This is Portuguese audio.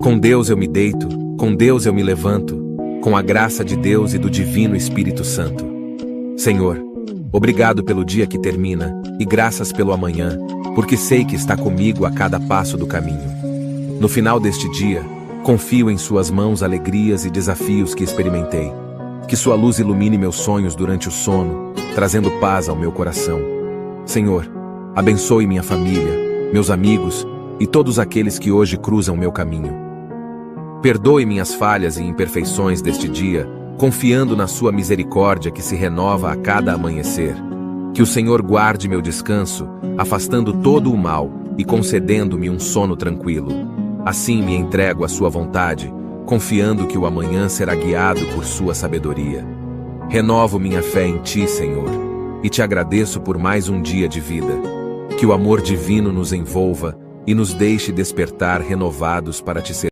Com Deus eu me deito, com Deus eu me levanto, com a graça de Deus e do Divino Espírito Santo. Senhor, obrigado pelo dia que termina, e graças pelo amanhã, porque sei que está comigo a cada passo do caminho. No final deste dia, confio em Suas mãos alegrias e desafios que experimentei. Que Sua luz ilumine meus sonhos durante o sono, trazendo paz ao meu coração. Senhor, abençoe minha família, meus amigos e todos aqueles que hoje cruzam meu caminho. Perdoe minhas falhas e imperfeições deste dia, confiando na Sua misericórdia que se renova a cada amanhecer. Que o Senhor guarde meu descanso, afastando todo o mal e concedendo-me um sono tranquilo. Assim me entrego à Sua vontade, confiando que o amanhã será guiado por Sua sabedoria. Renovo minha fé em Ti, Senhor, e Te agradeço por mais um dia de vida. Que o amor divino nos envolva e nos deixe despertar renovados para Te servir.